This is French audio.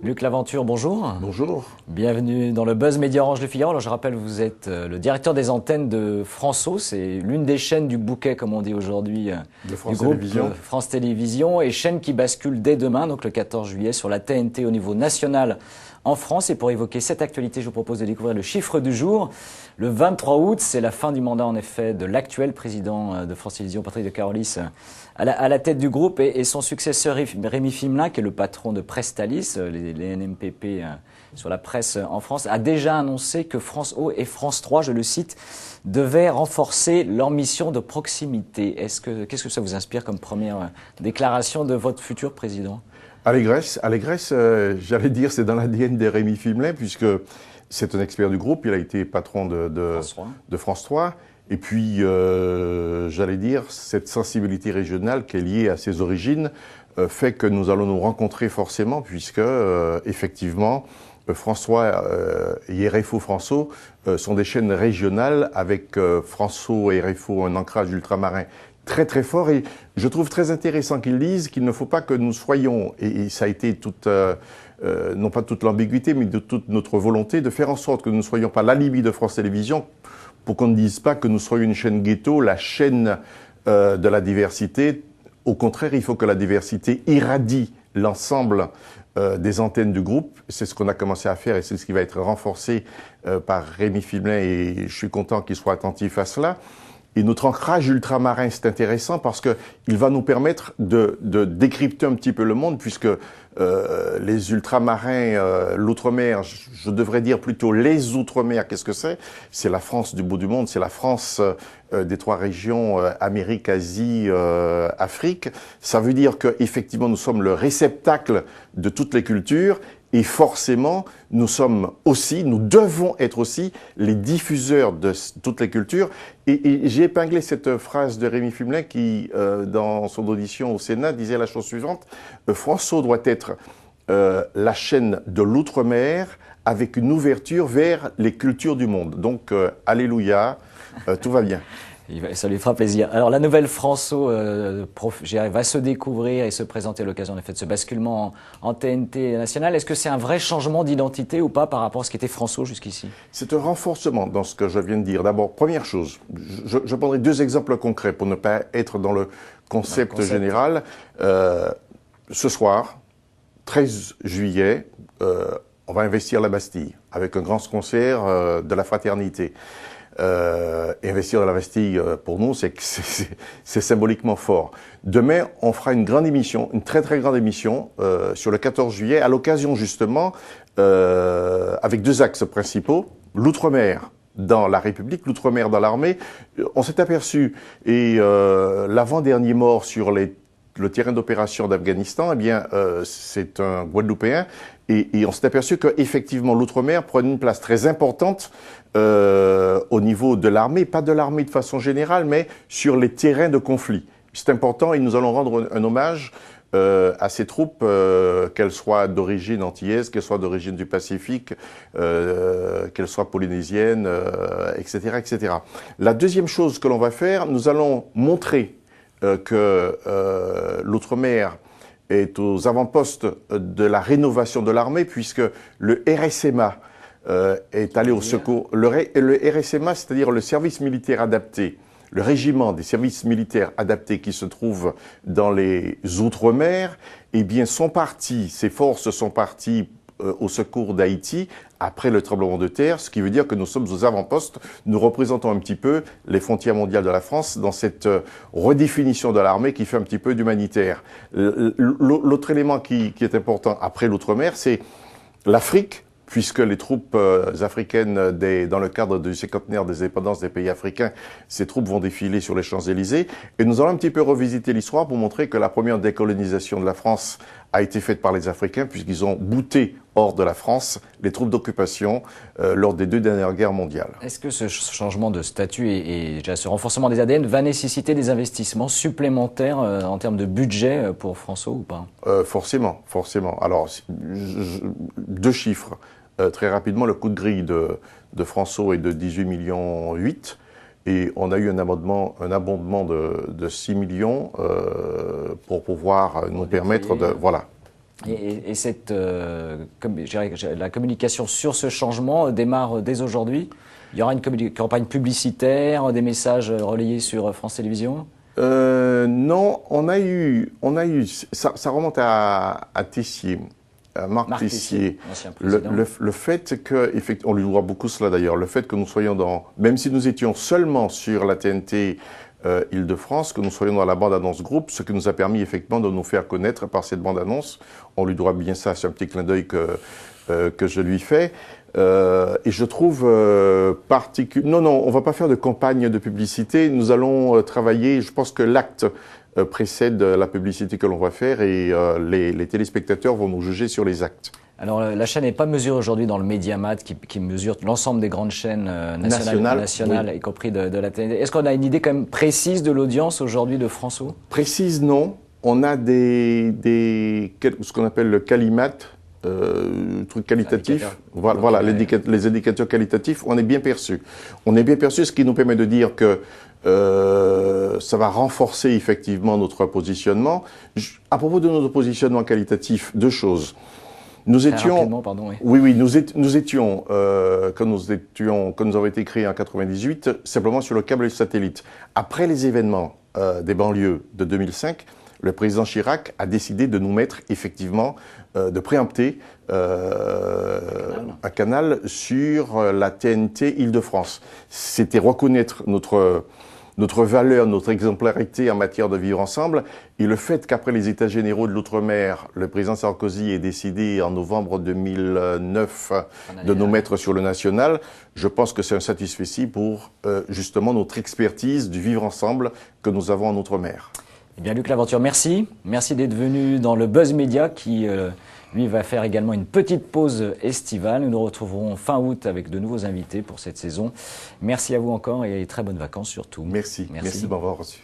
Luc Laventure, bonjour. Bonjour. Bienvenue dans le Buzz Média Orange du Figaro. Alors je rappelle, vous êtes le directeur des antennes de France-O. C'est l'une des chaînes du bouquet, comme on dit aujourd'hui, de France du groupe Télévisions. France Télévisions, et chaîne qui bascule dès demain, donc le 14 juillet, sur la TNT au niveau national en France. Et pour évoquer cette actualité, je vous propose de découvrir le chiffre du jour. Le 23 août, c'est la fin du mandat en effet de l'actuel président de France Télévisions, Patrick de Carolis, à la tête du groupe, et son successeur Rémi Fimelin, qui est le patron de Prestalis, les NMPP sur la presse en France, a déjà annoncé que France-O et France 3, je le cite, devaient renforcer leur mission de proximité. Qu'est-ce que ça vous inspire comme première déclaration de votre futur président ? Allégresse, j'allais dire, c'est dans l'ADN de Rémi Fimelin, puisque c'est un expert du groupe. Il a été patron de France 3. Et puis, j'allais dire, cette sensibilité régionale qui est liée à ses origines fait que nous allons nous rencontrer forcément, puisque, effectivement, France3 et RFO France-O sont des chaînes régionales avec France-O et RFO un ancrage ultramarin très très fort. Et je trouve très intéressant qu'ils disent qu'il ne faut pas que nous soyons, et ça a été non pas toute l'ambiguïté, mais de toute notre volonté de faire en sorte que nous ne soyons pas l'alibi de France Télévisions, pour qu'on ne dise pas que nous soyons une chaîne ghetto, la chaîne de la diversité. Au contraire, il faut que la diversité irradie l'ensemble des antennes du groupe. C'est ce qu'on a commencé à faire et c'est ce qui va être renforcé par Rémi Fimelin, et je suis content qu'il soit attentif à cela. Et notre ancrage ultramarin, c'est intéressant parce que il va nous permettre de décrypter un petit peu le monde, puisque les ultramarins, l'outre-mer, je devrais dire plutôt les outre-mer, qu'est-ce que c'est ? C'est la France du bout du monde, c'est la France des trois régions, Amérique, Asie, Afrique. Ça veut dire qu'effectivement, nous sommes le réceptacle de toutes les cultures. Et forcément, nous devons être aussi les diffuseurs de toutes les cultures. Et j'ai épinglé cette phrase de Rémi Fimelin qui, dans son audition au Sénat, disait la chose suivante. France-O doit être la chaîne de l'outre-mer avec une ouverture vers les cultures du monde. Donc, alléluia, tout va bien. Ça lui fera plaisir. Alors la nouvelle France-O va se découvrir et se présenter à l'occasion de ce basculement en TNT nationale. Est-ce que c'est un vrai changement d'identité ou pas par rapport à ce qui était France-O jusqu'ici ? C'est un renforcement dans ce que je viens de dire. D'abord, première chose, je prendrai deux exemples concrets pour ne pas être dans le concept général. Ce soir, 13 juillet, on va investir la Bastille avec un grand concert de la fraternité. Investir dans la Bastille, pour nous, c'est symboliquement fort. Demain, on fera une grande émission, une très très grande émission, sur le 14 juillet, à l'occasion justement, avec deux axes principaux, l'outre-mer dans la République, l'outre-mer dans l'armée. On s'est aperçu, et l'avant-dernier mort sur le terrain d'opération d'Afghanistan, eh bien, c'est un Guadeloupéen, et on s'est aperçu qu'effectivement l'outre-mer prenait une place très importante au niveau de l'armée, pas de l'armée de façon générale, mais sur les terrains de conflit. C'est important et nous allons rendre un hommage à ces troupes, qu'elles soient d'origine antillaise, qu'elles soient d'origine du Pacifique, qu'elles soient polynésiennes, etc., etc. La deuxième chose que l'on va faire, nous allons montrer que l'outre-mer est aux avant-postes de la rénovation de l'armée, puisque le RSMA est allé au secours. Le RSMA, c'est-à-dire le service militaire adapté, le régiment des services militaires adaptés qui se trouve dans les Outre-mer, eh bien, ces forces sont parties au secours d'Haïti après le tremblement de terre, ce qui veut dire que nous sommes aux avant-postes. Nous représentons un petit peu les frontières mondiales de la France dans cette redéfinition de l'armée qui fait un petit peu d'humanitaire. L'autre élément qui est important après l'outre-mer, c'est l'Afrique, puisque les troupes africaines, dans le cadre du cinquantenaire des indépendances des pays africains, ces troupes vont défiler sur les Champs-Élysées. Et nous allons un petit peu revisiter l'histoire pour montrer que la première décolonisation de la France a été faite par les Africains, puisqu'ils ont bouté hors de la France les troupes d'occupation lors des 2 dernières guerres mondiales. Est-ce que ce changement de statut et ce renforcement des ADN va nécessiter des investissements supplémentaires en termes de budget pour France-O ou pas ? Forcément, forcément. Alors, 2 chiffres. Très rapidement, le coût de grille de France-O est de 18,8 millions. Et on a eu un abondement de 6 millions pour pouvoir nous permettre de... Voilà. Et cette, la communication sur ce changement démarre dès aujourd'hui. Il y aura une campagne publicitaire, des messages relayés sur France Télévisions? Non, on a eu ça remonte à Tessier. Marc Tessier, le fait que, on lui doit beaucoup cela d'ailleurs, le fait que nous soyons même si nous étions seulement sur la TNT Île-de-France, que nous soyons dans la bande-annonce groupe, ce qui nous a permis effectivement de nous faire connaître par cette bande-annonce, on lui doit bien ça, c'est un petit clin d'œil que je lui fais. Et je trouve Non, on va pas faire de campagne de publicité, nous allons travailler, je pense que l'acte précède la publicité que l'on va faire et les téléspectateurs vont nous juger sur les actes. Alors la chaîne n'est pas mesurée aujourd'hui dans le Mediamat qui mesure l'ensemble des grandes chaînes nationales oui. Y compris de la télé. Est-ce qu'on a une idée quand même précise de l'audience aujourd'hui de France-O? Précise, non. On a ce qu'on appelle le Calimat, truc qualitatif. Voilà, les indicateurs qualitatifs, on est bien perçu. On est bien perçu, ce qui nous permet de dire que ça va renforcer effectivement notre positionnement. À propos de notre positionnement qualitatif, deux choses. Nous étions, nous étions, quand nous avons été créés en 98, simplement sur le câble satellite. Après les événements des banlieues de 2005, le président Chirac a décidé de nous mettre effectivement, de préempter un canal sur la TNT Île-de-France. C'était reconnaître notre valeur, notre exemplarité en matière de vivre ensemble. Et le fait qu'après les États généraux de l'Outre-mer, le président Sarkozy ait décidé en novembre 2009 de nous mettre sur le national, je pense que c'est un satisfecit pour justement notre expertise du vivre ensemble que nous avons en Outre-mer. Eh bien, Luc Laventure, merci. Merci d'être venu dans le Buzz Média qui, lui, va faire également une petite pause estivale. Nous nous retrouverons fin août avec de nouveaux invités pour cette saison. Merci à vous encore et très bonnes vacances surtout. Merci de m'avoir reçu.